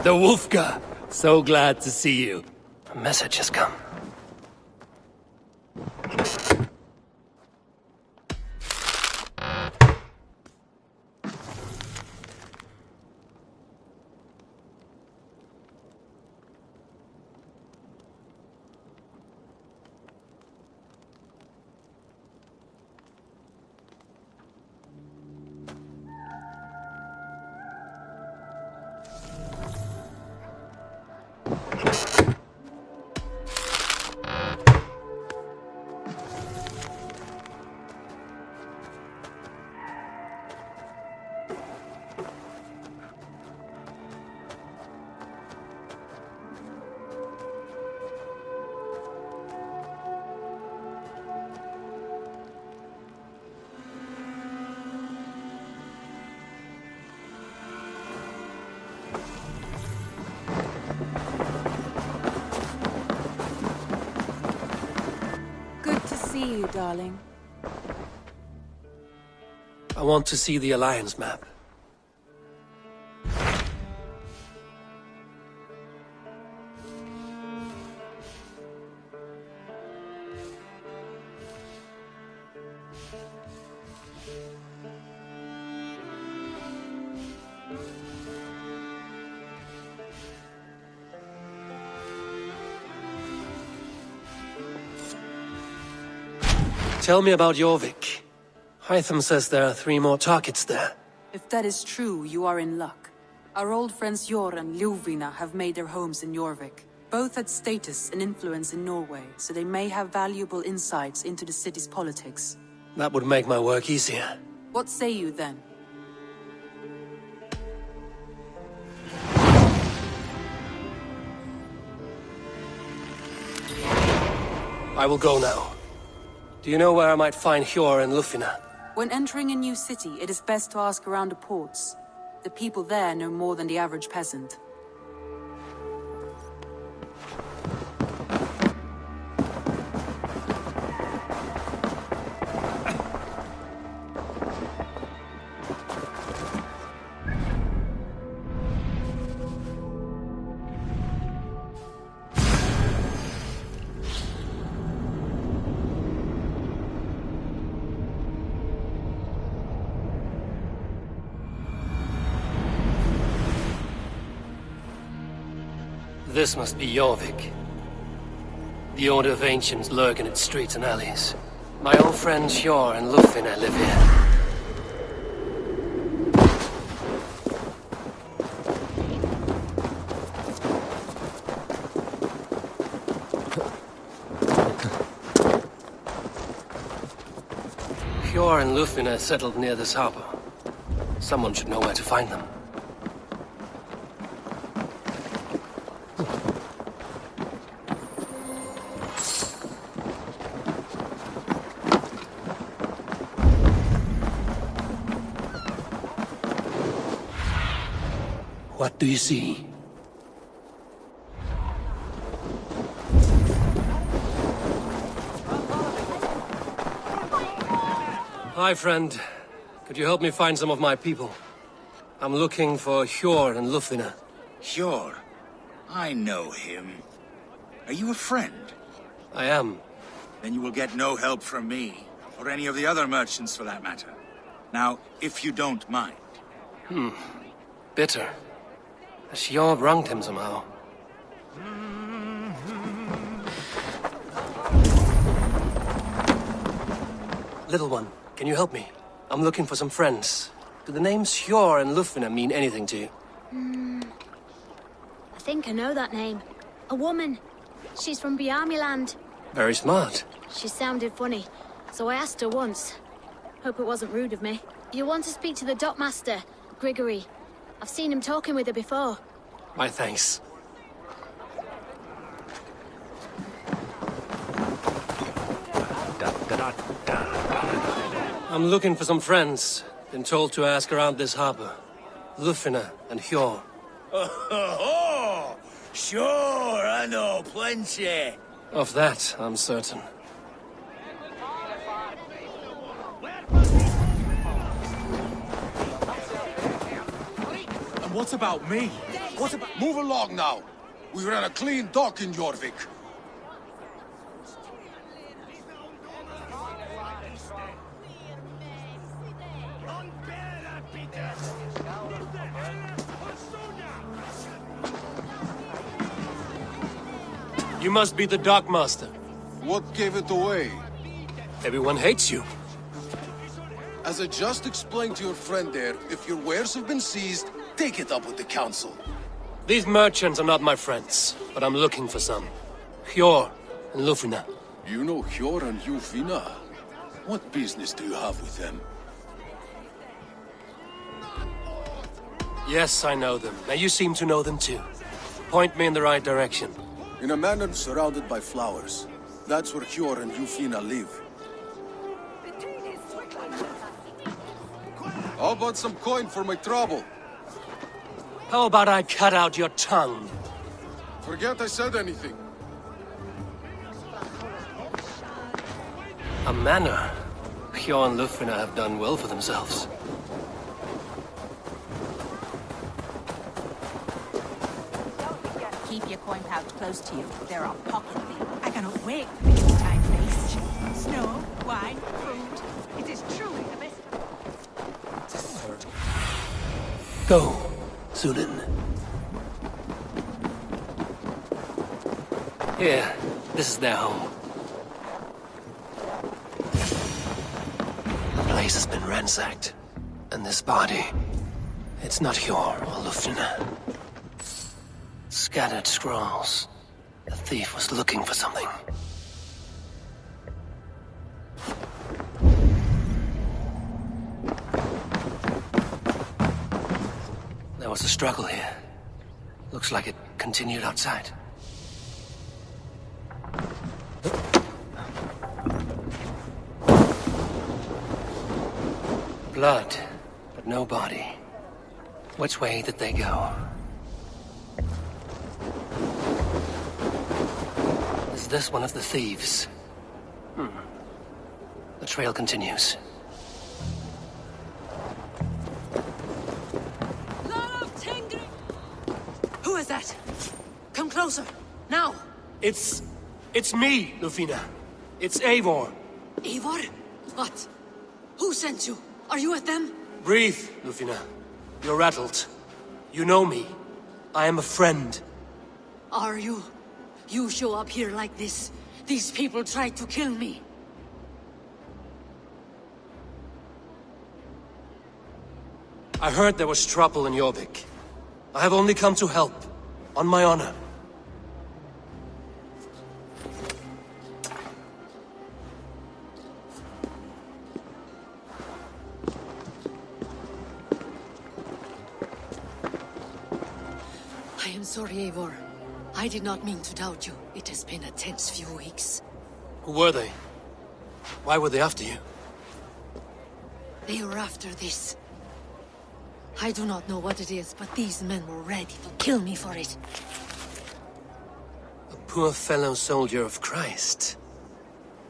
The Wolfka! So glad to see you. A message has come. See you, darling. I want to see the Alliance map. Tell me about Jorvik. Hytham says there are 3 more targets there. If that is true, you are in luck. Our old friends Jor and Ljuvina have made their homes in Jorvik. Both had status and influence in Norway, so they may have valuable insights into the city's politics. That would make my work easier. What say you then? I will go now. Do you know where I might find Hjor and Lufina? When entering a new city, it is best to ask around the ports. The people there know more than the average peasant. This must be Jorvik. The Order of Ancients lurk in its streets and alleys. My old friends Hjor and Lufina live here. Hjor and Lufina settled near this harbor. Someone should know where to find them. What do you see? Hi, friend. Could you help me find some of my people? I'm looking for Hjor and Lufina. Hjor? I know him. Are you a friend? I am. Then you will get no help from me, or any of the other merchants for that matter. Now, if you don't mind. Bitter. Has Hjor wronged him somehow? Little one, can you help me? I'm looking for some friends. Do the names Hjor and Lufina mean anything to you? I think I know that name. A woman. She's from Bjarmeland. Very smart. She sounded funny, so I asked her once. Hope it wasn't rude of me. You want to speak to the dockmaster, Grigory. I've seen him talking with her before. My thanks. I'm looking for some friends. Been told to ask around this harbor. Lufina and Hjor. Oh, sure, I know plenty. Of that, I'm certain. And What about me? What about... Move along now. We ran a clean dock in Jorvik. You must be the dockmaster. What gave it away? Everyone hates you. As I just explained to your friend there, if your wares have been seized, take it up with the council. These merchants are not my friends, but I'm looking for some. Hjor and Lufina. You know Hjor and Ljufvina? What business do you have with them? Yes, I know them. Now you seem to know them too. Point me in the right direction. In a manor surrounded by flowers. That's where Hjor and Ljufvina live. How about some coin for my trouble? How about I cut out your tongue? Forget I said anything. A manor? Hjor and Lufina have done well for themselves. Keep your coin pouch close to you. There are pocket thieves. I cannot wait for this time feast. Snow, wine, food. It is truly the best. Go, Zulin. Here, this is their home. The place has been ransacked. And this body, it's not Hjor or Lufina. Scattered scrolls. The thief was looking for something. There was a struggle here. Looks like it continued outside. Blood, but no body. Which way did they go? Is this one of the thieves? The trail continues. Who is that? Come closer, now! It's me, Lufina. It's Eivor. Eivor? What? Who sent you? Are you with them? Breathe, Lufina. You're rattled. You know me. I am a friend. Are you? You show up here like this. These people tried to kill me. I heard there was trouble in Jorvik. I have only come to help. On my honor. I am sorry, Eivor. I did not mean to doubt you. It has been a tense few weeks. Who were they? Why were they after you? They were after this. I do not know what it is, but these men were ready to kill me for it. A poor fellow soldier of Christ.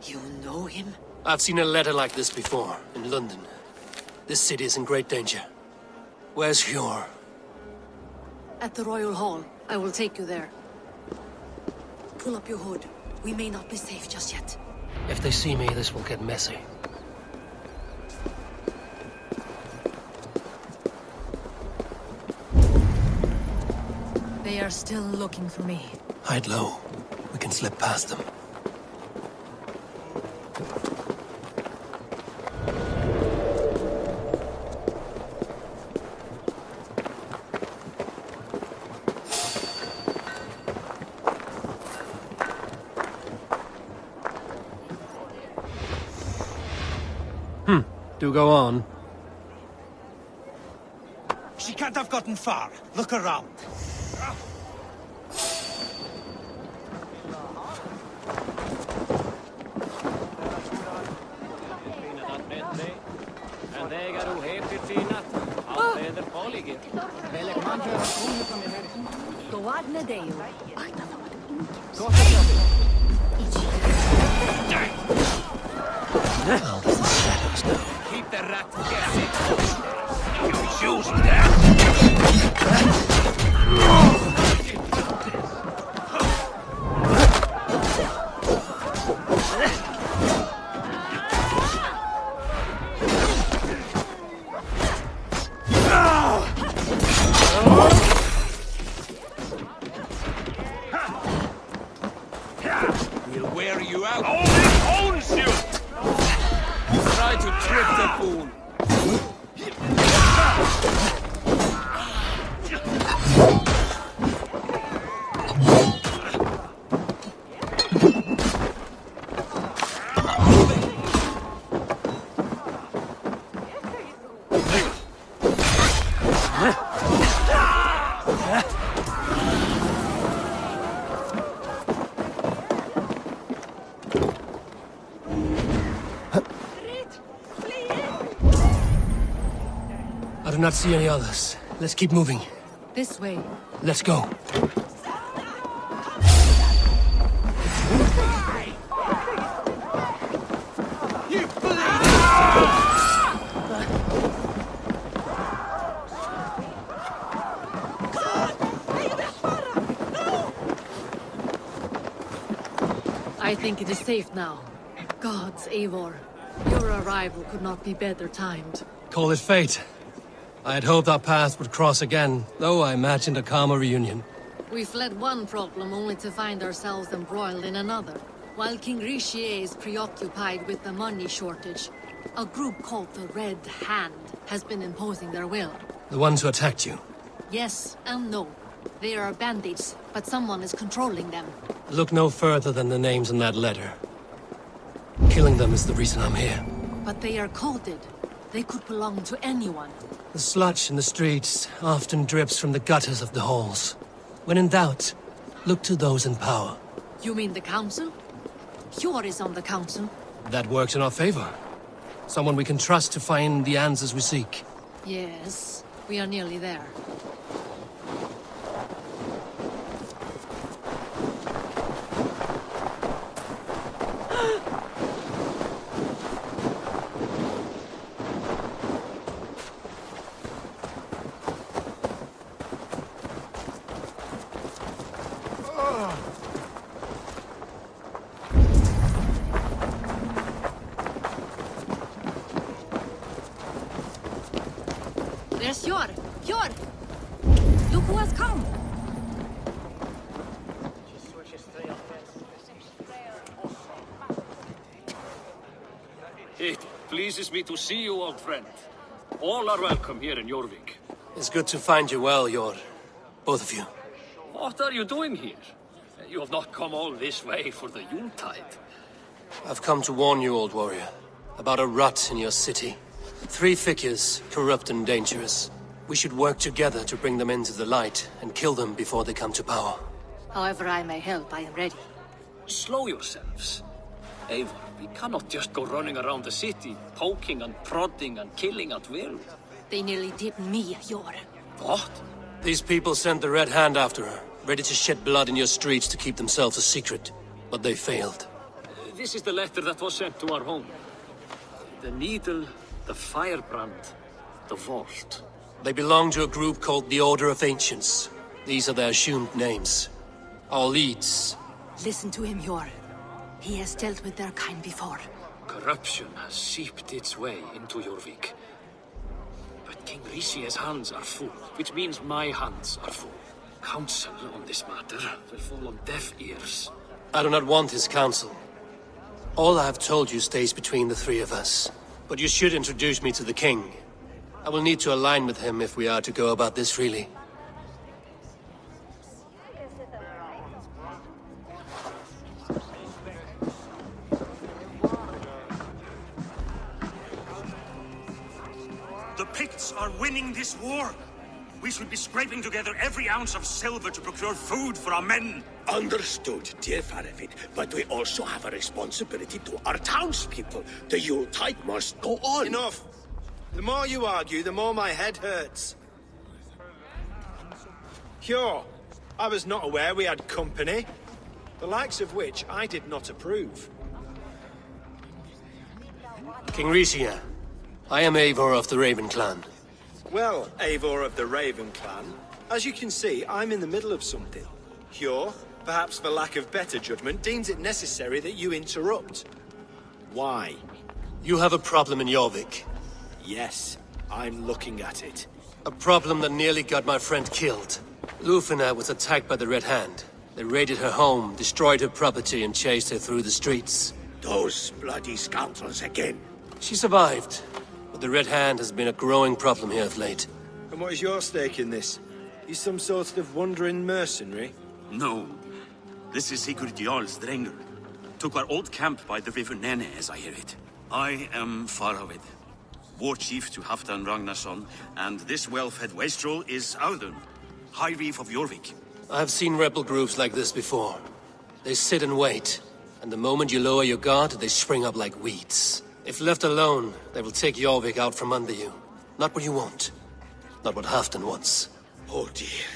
You know him? I've seen a letter like this before, in London. This city is in great danger. Where's Hjor? At the Royal Hall. I will take you there. Pull up your hood. We may not be safe just yet. If they see me, this will get messy. They are still looking for me. Hide low. We can slip past them. Do go on. She can't have gotten far. Look around. How does the shadows know? Keep the rat guessing. You use that. I do not see any others. Let's keep moving. This way. Let's go. I think it is safe now. Gods, Eivor. Your arrival could not be better timed. Call it fate. I had hoped our paths would cross again, though I imagined a calmer reunion. We fled one problem only to find ourselves embroiled in another. While King Richier is preoccupied with the money shortage, a group called the Red Hand has been imposing their will. The ones who attacked you. Yes and no. They are bandits, but someone is controlling them. Look no further than the names in that letter. Killing them is the reason I'm here. But they are coded. They could belong to anyone. The sludge in the streets often drips from the gutters of the halls. When in doubt, look to those in power. You mean the council? Hjor is on the council. That works in our favor. Someone we can trust to find the answers we seek. Yes, we are nearly there. There's Hjor! Hjor! Look who has come! It pleases me to see you, old friend. All are welcome here in Jorvik. It's good to find you well, Jor. Both of you. What are you doing here? You have not come all this way for the Yuletide. I've come to warn you, old warrior, about a rot in your city. 3 figures, corrupt and dangerous. We should work together to bring them into the light and kill them before they come to power. However I may help, I am ready. Slow yourselves. Eivor, we cannot just go running around the city, poking and prodding and killing at will. They nearly did me, Hjor. What? These people sent the Red Hand after her, ready to shed blood in your streets to keep themselves a secret. But they failed. This is the letter that was sent to our home. The needle, the firebrand, the vault. They belong to a group called the Order of Ancients. These are their assumed names. Our leads. Listen to him, Hjor. He has dealt with their kind before. Corruption has seeped its way into Jorvik. But King Richier's hands are full, which means my hands are full. Counsel on this matter will fall on deaf ears. I do not want his counsel. All I have told you stays between the 3 of us. But you should introduce me to the king. I will need to align with him if we are to go about this freely. The Picts are winning this war. We should be scraping together every ounce of silver to procure food for our men. Understood, dear Faravit, but we also have a responsibility to our townspeople. The Yuletide must go on. Enough! The more you argue, the more my head hurts. Hjor, I was not aware we had company, the likes of which I did not approve. King Richier, I am Eivor of the Raven clan. Well, Eivor of the Raven clan, as you can see, I'm in the middle of something. Hjor, perhaps for lack of better judgment, deems it necessary that you interrupt. Why? You have a problem in Jorvik. Yes, I'm looking at it. A problem that nearly got my friend killed. Lufina was attacked by the Red Hand. They raided her home, destroyed her property, and chased her through the streets. Those bloody scoundrels again. She survived, but the Red Hand has been a growing problem here of late. And what is your stake in this? You some sort of wandering mercenary? No. This is Sigurd Jarl's Drengr. Took our old camp by the river Nene, as I hear it. I am Faravid, war chief to Halfdan Ragnarsson, and this well-fed wastrel is Audun, High Reef of Jorvik. I've seen rebel groups like this before. They sit and wait, and the moment you lower your guard, they spring up like weeds. If left alone, they will take Jorvik out from under you. Not what you want. Not what Halfdan wants. Oh dear.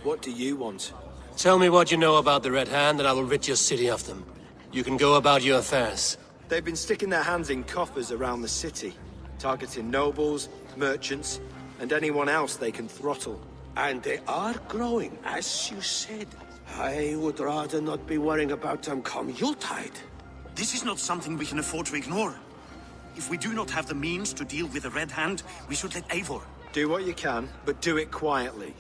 What do you want? Tell me what you know about the Red Hand, and I will rid your city of them. You can go about your affairs. They've been sticking their hands in coffers around the city, targeting nobles, merchants, and anyone else they can throttle. And they are growing, as you said. I would rather not be worrying about them come Yuletide. This is not something we can afford to ignore. If we do not have the means to deal with the Red Hand, we should let Eivor. Do what you can, but do it quietly.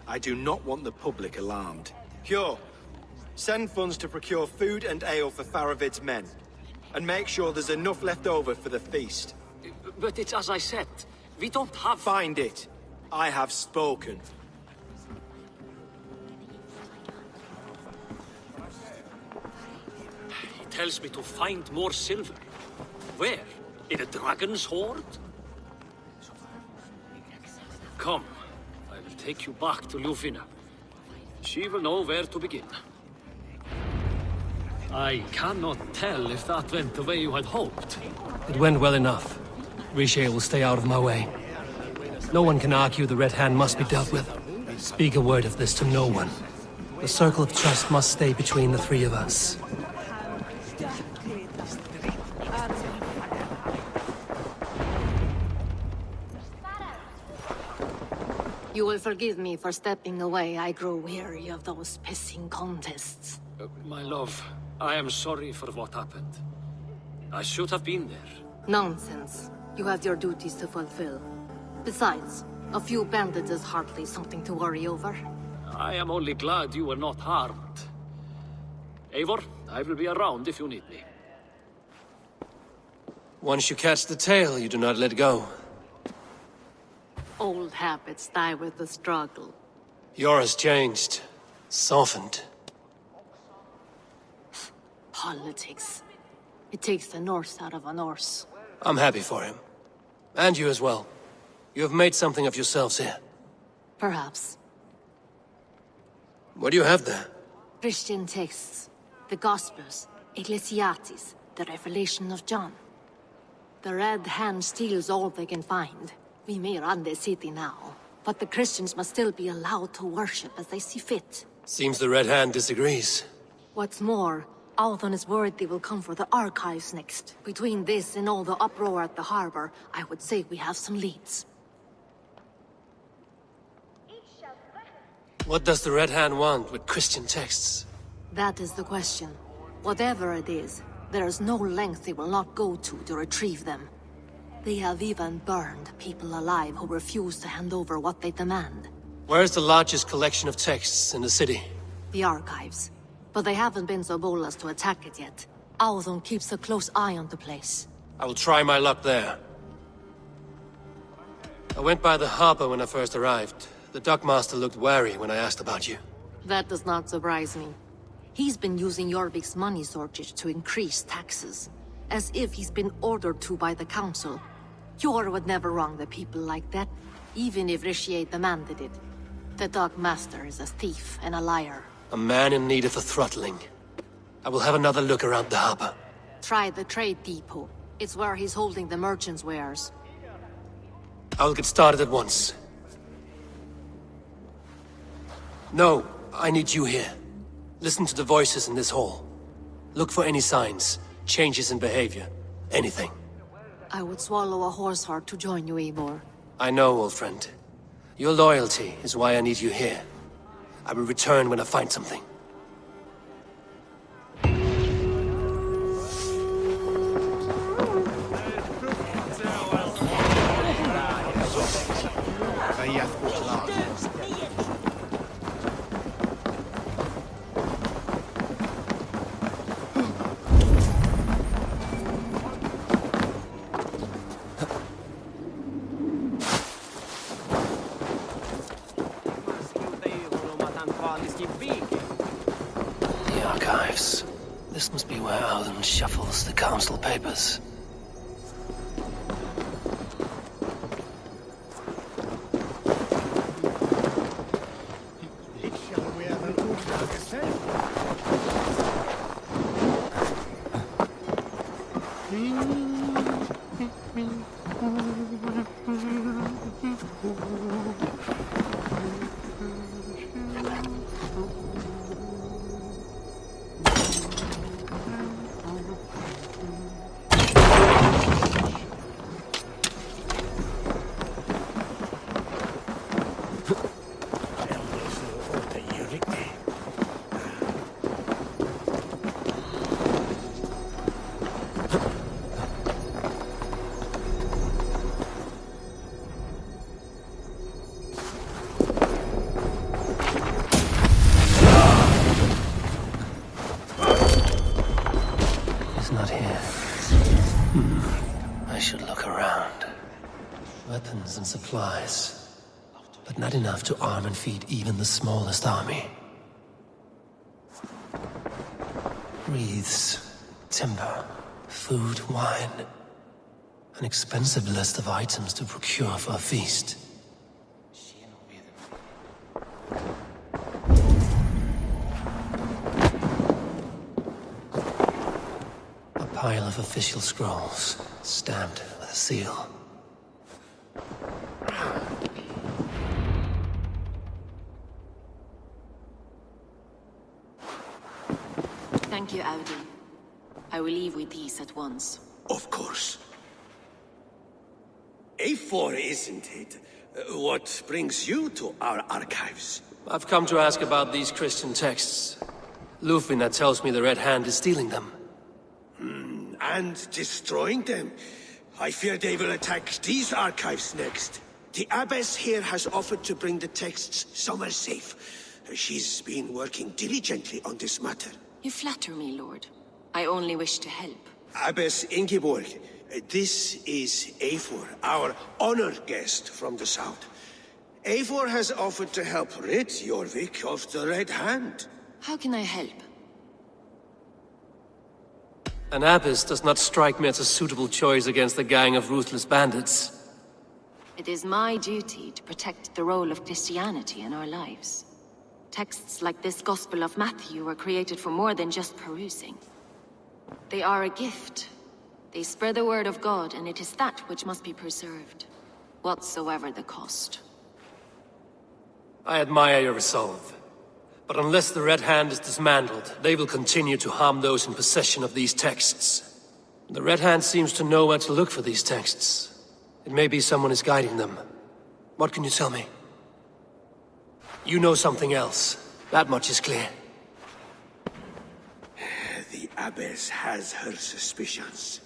I do not want the public alarmed. Hjor, send funds to procure food and ale for Faravid's men. And make sure there's enough left over for the feast. But it's as I said. We don't have... Find it. I have spoken. He tells me to find more silver. Where? In a dragon's hoard? Come. I will take you back to Ljufina. She will know where to begin. I cannot tell if that went the way you had hoped. It went well enough. Riche will stay out of my way. No one can argue the Red Hand must be dealt with. Speak a word of this to no one. The circle of trust must stay between the three of us. You will forgive me for stepping away. I grow weary of those pissing contests. My love, I am sorry for what happened. I should have been there. Nonsense. You have your duties to fulfill. Besides, a few bandits is hardly something to worry over. I am only glad you were not harmed. Eivor, I will be around if you need me. Once you catch the tail, you do not let go. Old habits die with the struggle. Yours changed. Softened. Politics. It takes the Norse out of a Norse. I'm happy for him. And you as well. You have made something of yourselves here. Perhaps. What do you have there? Christian texts. The Gospels. Ecclesiastes. The Revelation of John. The Red Hand steals all they can find. We may run the city now, but the Christians must still be allowed to worship as they see fit. Seems the Red Hand disagrees. What's more, Althon is worried they will come for the archives next. Between this and all the uproar at the harbor, I would say we have some leads. What does the Red Hand want with Christian texts? That is the question. Whatever it is, there is no length they will not go to retrieve them. They have even burned people alive who refuse to hand over what they demand. Where's the largest collection of texts in the city? The archives. But they haven't been so bold as to attack it yet. Althon keeps a close eye on the place. I will try my luck there. I went by the harbor when I first arrived. The dockmaster looked wary when I asked about you. That does not surprise me. He's been using Jorvik's money shortage to increase taxes. As if he's been ordered to by the council. Hjor would never wrong the people like that, even if Riche demanded it. The dockmaster is a thief and a liar. A man in need of a throttling. I will have another look around the harbor. Try the trade depot. It's where he's holding the merchants' wares. I will get started at once. No, I need you here. Listen to the voices in this hall. Look for any signs, changes in behavior, anything. I would swallow a horse heart to join you, Eivor. I know, old friend. Your loyalty is why I need you here. I will return when I find something. The archives. This must be where Alden shuffles the council papers. Not here. I should look around. Weapons and supplies, but not enough to arm and feed even the smallest army. Wreaths, timber, food, wine. An expensive list of items to procure for a feast. Pile of official scrolls, stamped with a seal. Thank you, Audi. I will leave with these at once. Of course. Eivor, isn't it? What brings you to our archives? I've come to ask about these Christian texts. Lufina tells me the Red Hand is stealing them. And destroying them. I fear they will attack these archives next. The Abbess here has offered to bring the texts somewhere safe. She's been working diligently on this matter. You flatter me, Lord. I only wish to help. Abbess Ingeborg, this is Eivor, our honored guest from the south. Eivor has offered to help rid Jorvik of the Red Hand. How can I help? An abbess does not strike me as a suitable choice against a gang of ruthless bandits. It is my duty to protect the role of Christianity in our lives. Texts like this Gospel of Matthew were created for more than just perusing. They are a gift. They spread the word of God, and it is that which must be preserved, whatsoever the cost. I admire your resolve. But unless the Red Hand is dismantled, they will continue to harm those in possession of these texts. The Red Hand seems to know where to look for these texts. It may be someone is guiding them. What can you tell me? You know something else. That much is clear. The Abbess has her suspicions.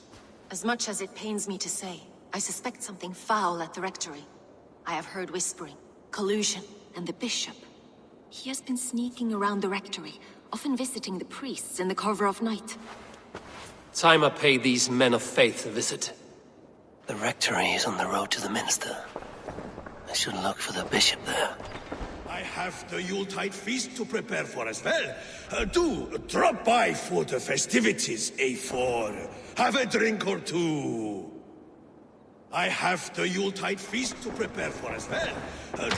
As much as it pains me to say, I suspect something foul at the rectory. I have heard whispering, collusion, and the bishop. He has been sneaking around the rectory, often visiting the priests in the cover of night. Time I pay these men of faith a visit. The rectory is on the road to the minster. I should look for the bishop there. I have the Yuletide feast to prepare for as well. Do drop by for the festivities, Eivor. Have a drink or two. I have the Yuletide feast to prepare for as well.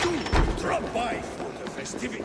Do drop by for the festivities.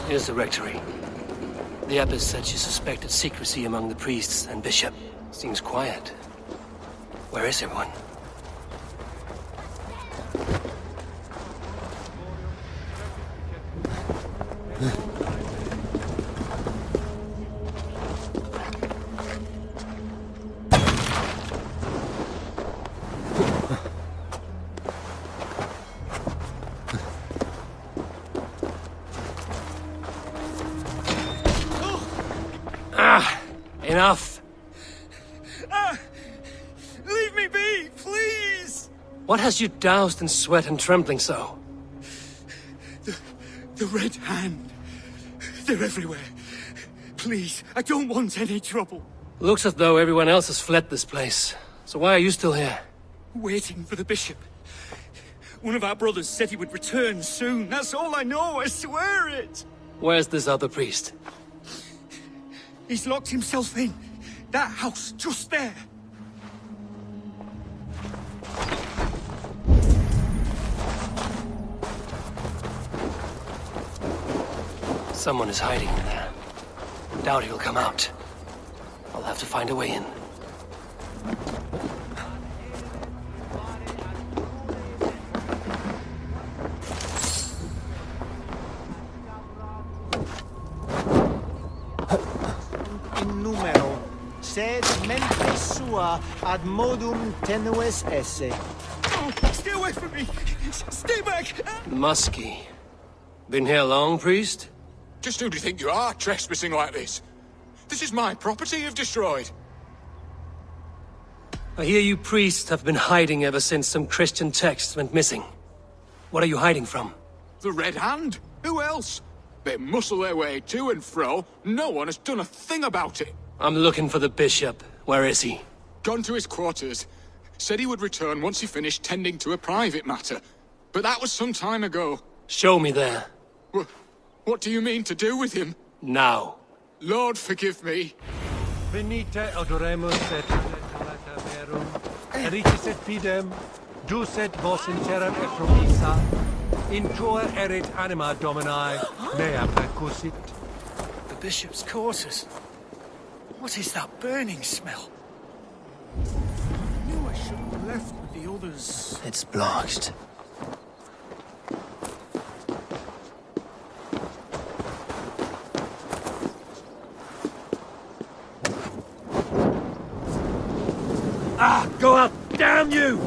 Here's the rectory. The abbess said she suspected secrecy among the priests and bishop. Seems quiet. Where is everyone? Enough. Leave me be, please! What has you doused in sweat and trembling so? The Red Hand. They're everywhere. Please, I don't want any trouble. Looks as though everyone else has fled this place. So why are you still here? Waiting for the bishop. One of our brothers said he would return soon. That's all I know, I swear it! Where's this other priest? He's locked himself in. That house, just there. Someone is hiding in there. Doubt he'll come out. I'll have to find a way in. In numero, sed mentis sua ad modum tenues esse. Oh, stay away from me! Stay back! Muskie. Been here long, priest? Just who do you think you are, trespassing like this? This is my property you've destroyed. I hear you priests have been hiding ever since some Christian texts went missing. What are you hiding from? The Red Hand? Who else? They muscle their way to and fro. No one has done a thing about it. I'm looking for the bishop. Where is he? Gone to his quarters. Said he would return once he finished tending to a private matter. But that was some time ago. Show me there. What do you mean to do with him? Now. Lord, forgive me. Venite adoremus et talata verum, ericis et fidem, jus et vos in terram et promissa, in tua erit anima Domini, mea percussit. The bishop's quarters. What is that burning smell? I knew I should have left with the others. It's blocked. Go up, damn you!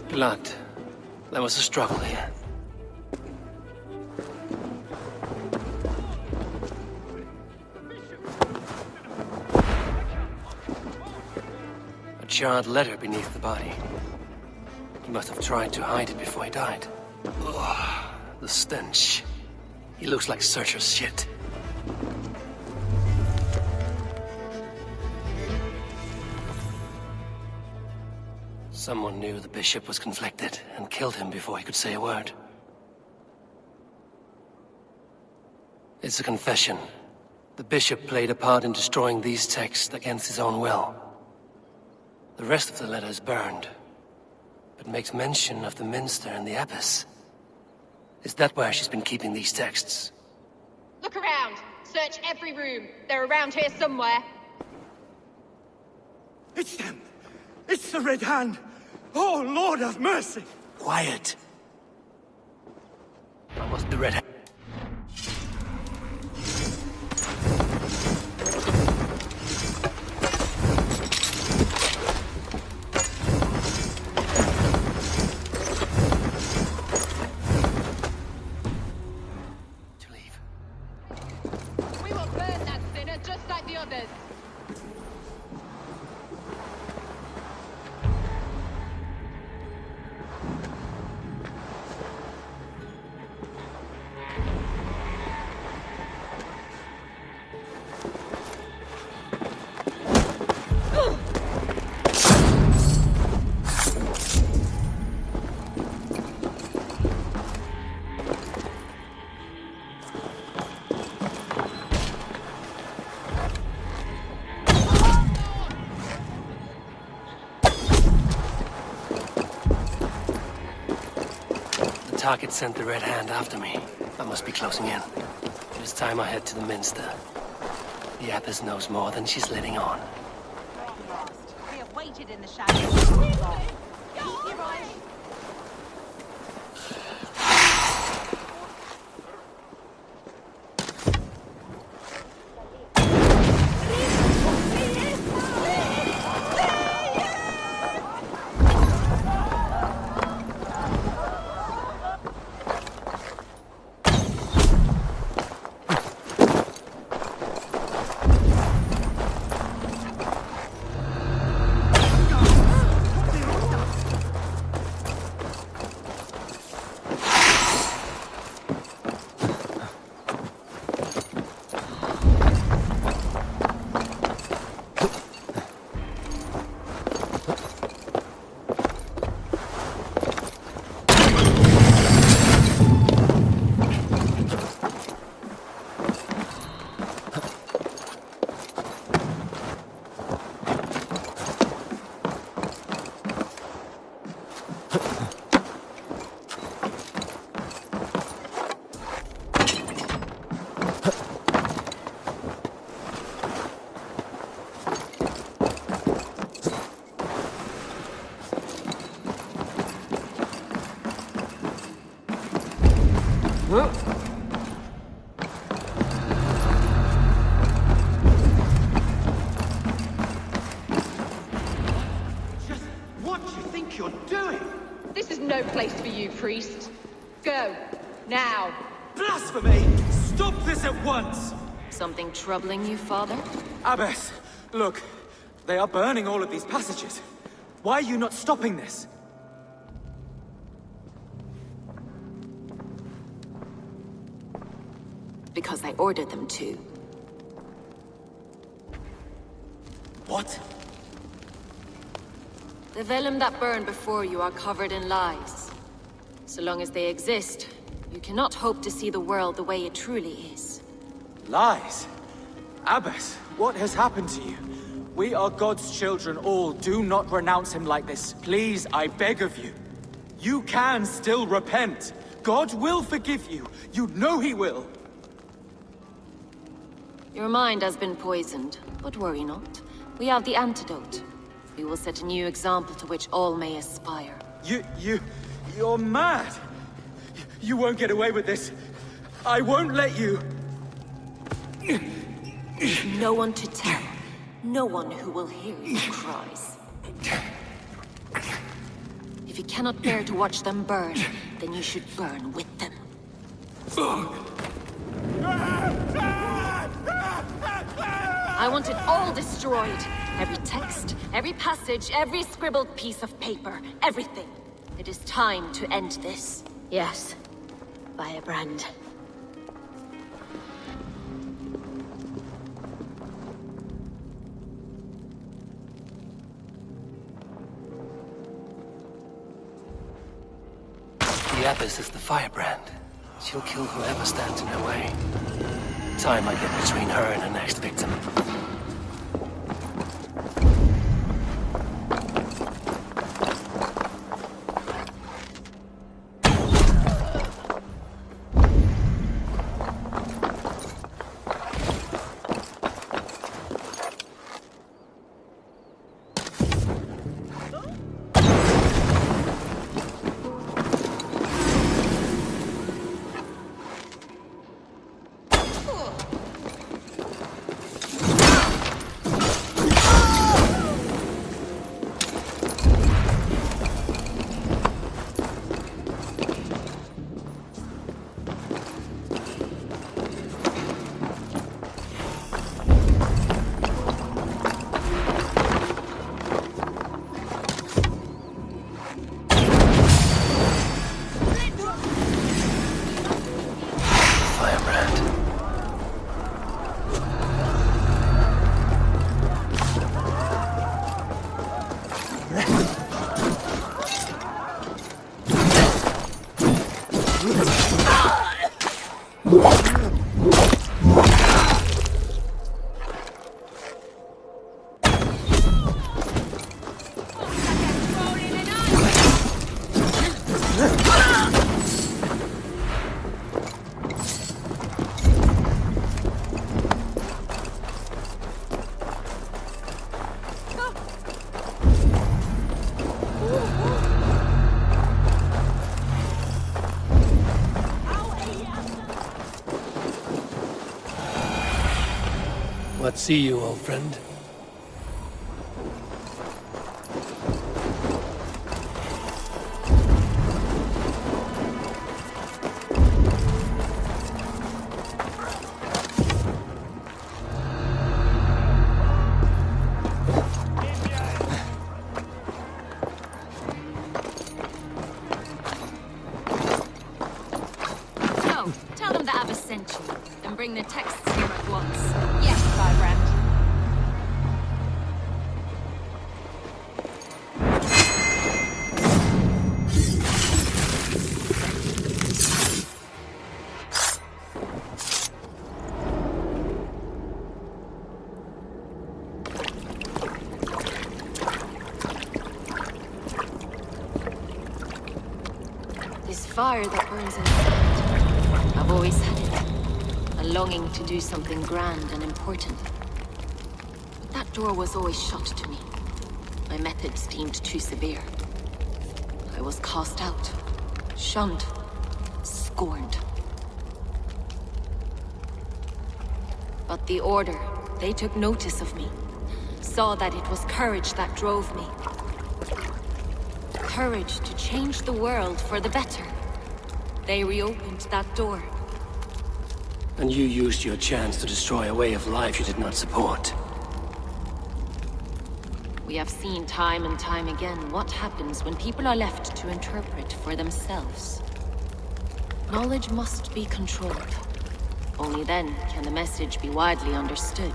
Blood. There was a struggle here. A charred letter beneath the body. He must have tried to hide it before he died. Ugh, the stench. He looks like Searcher's shit. Someone knew the bishop was conflicted and killed him before he could say a word. It's a confession. The bishop played a part in destroying these texts against his own will. The rest of the letter is burned, but makes mention of the minster and the abbess. Is that where she's been keeping these texts? Look around. Search every room. They're around here somewhere. It's them! It's the Red Hand! Oh, Lord have mercy! Quiet! I was the Red Hand. We will burn that sinner just like the others. target sent the Red Hand after me. I must be closing in. It is time I head to the Minster. The Abbess knows more than she's letting on. We have waited in the shadows. Keep your eyes. No place for you, priest. Go. Now. Blasphemy! Stop this at once! Something troubling you, Father? Abbess, look. They are burning all of these passages. Why are you not stopping this? Because I ordered them to. What? The vellum that burn before you are covered in lies. So long as they exist, you cannot hope to see the world the way it truly is. Lies? Abbess, what has happened to you? We are God's children all. Do not renounce him like this. Please, I beg of you. You can still repent. God will forgive you. You know he will. Your mind has been poisoned, but worry not. We have the antidote. We will set a new example to which all may aspire. You're mad! You won't get away with this. I won't let you! No one to tell. No one who will hear your cries. If you cannot bear to watch them burn, then you should burn with them. I want it all destroyed. Every text, every passage, every scribbled piece of paper, everything. It is time to end this. Yes. Firebrand. The Abbess is the firebrand. She'll kill whoever stands in her way. Time I get between her and her next victim. What see you, old friend? So, tell them that Abbas sent you, and bring the texts here at once. Yes, Firebrand. This fire that burns inside, I've always had it. A longing to do something grand and important. But that door was always shut to me. My methods deemed too severe. I was cast out, shunned, scorned. But the Order, they took notice of me. Saw that it was courage that drove me. Courage to change the world for the better. They reopened that door. And you used your chance to destroy a way of life you did not support. We have seen time and time again what happens when people are left to interpret for themselves. Knowledge must be controlled. Only then can the message be widely understood.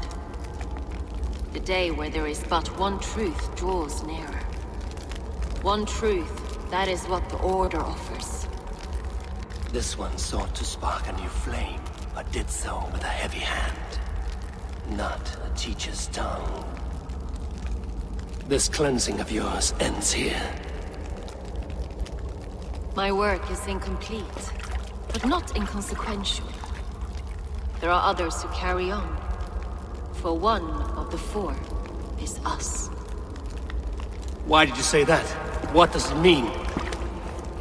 The day where there is but one truth draws nearer. One truth, that is what the Order offers. This one sought to spark a new flame, but did so with a heavy hand. Not a teacher's tongue. This cleansing of yours ends here. My work is incomplete, but not inconsequential. There are others who carry on. For one of the four is us. Why did you say that? What does it mean?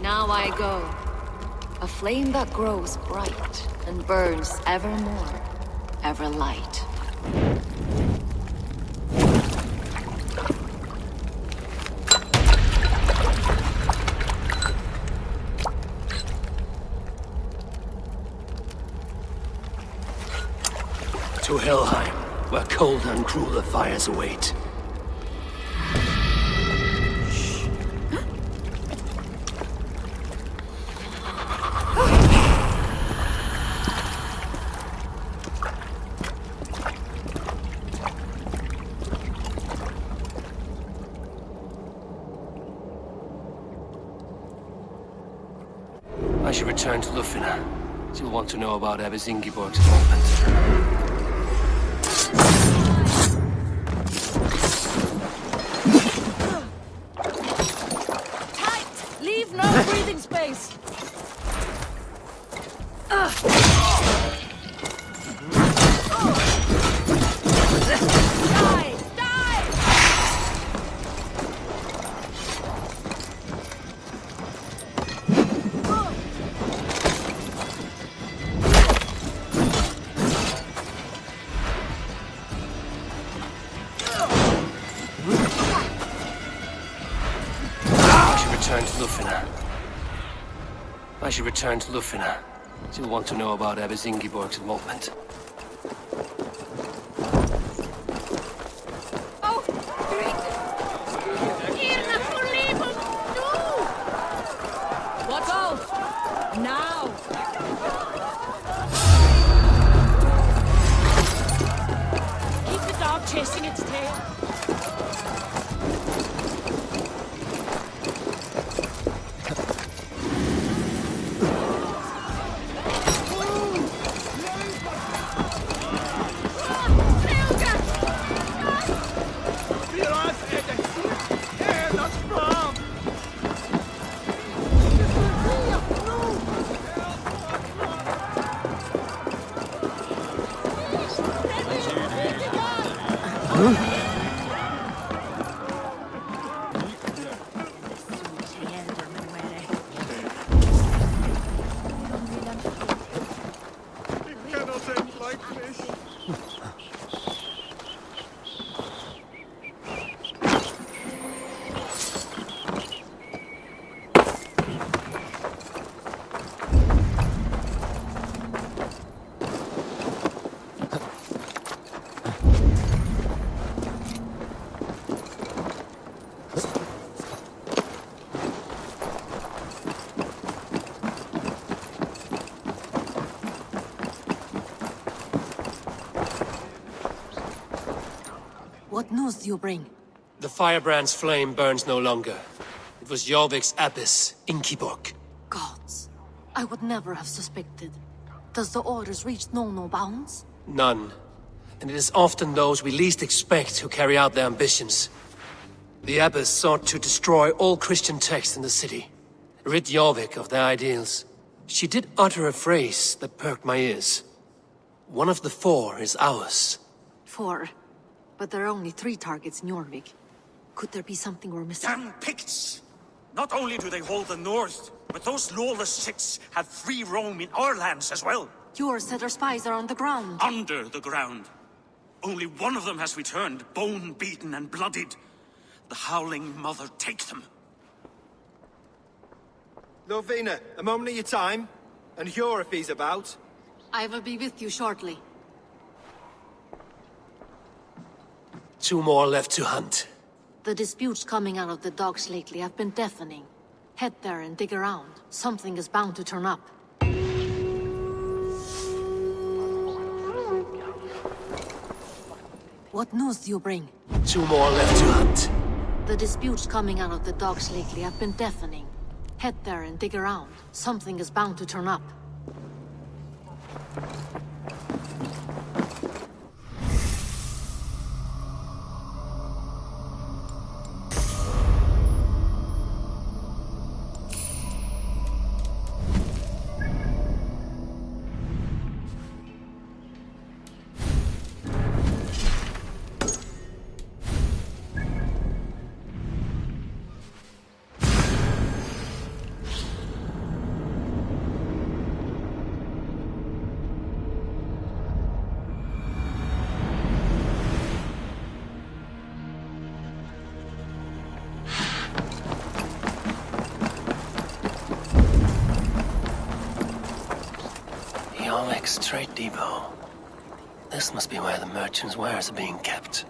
Now I go. A flame that grows bright and burns ever more, ever light. To Helheim, where cold and crueler fires await. I should return to Lufina. She'll want to know about Abbess Ingeborg's involvement. Leave no breathing space! Die! Die! I should return to Lufina. She'll want to know about Abbess Ingeborg's involvement. What's out? Now! Keep the dog chasing its tail. What news do you bring? The firebrand's flame burns no longer. It was Jorvik's abbess, Inkiborg. Gods. I would never have suspected. Does the orders reach no bounds? None. And it is often those we least expect who carry out their ambitions. The abbess sought to destroy all Christian texts in the city, rid Jorvik of their ideals. She did utter a phrase that perked my ears. One of the 4 is ours. 4? But there are only 3 targets in Jorvik. Could there be something we're missing? Damn Picts! Not only do they hold the north, but those lawless shits have free roam in our lands as well. Yours said our spies are on the ground. Under the ground. Only one of them has returned, bone-beaten and bloodied. The Howling Mother take them. Lovina, a moment of your time. And Hjor if he's about. I will be with you shortly. 2 more left to hunt. The disputes coming out of the docks lately have been deafening. Head there and dig around. Something is bound to turn up. What news do you bring? 2 more left to hunt. The disputes coming out of the docks lately have been deafening. Head there and dig around. Something is bound to turn up. Jorvik's trade depot. This must be where the merchants' wares are being kept.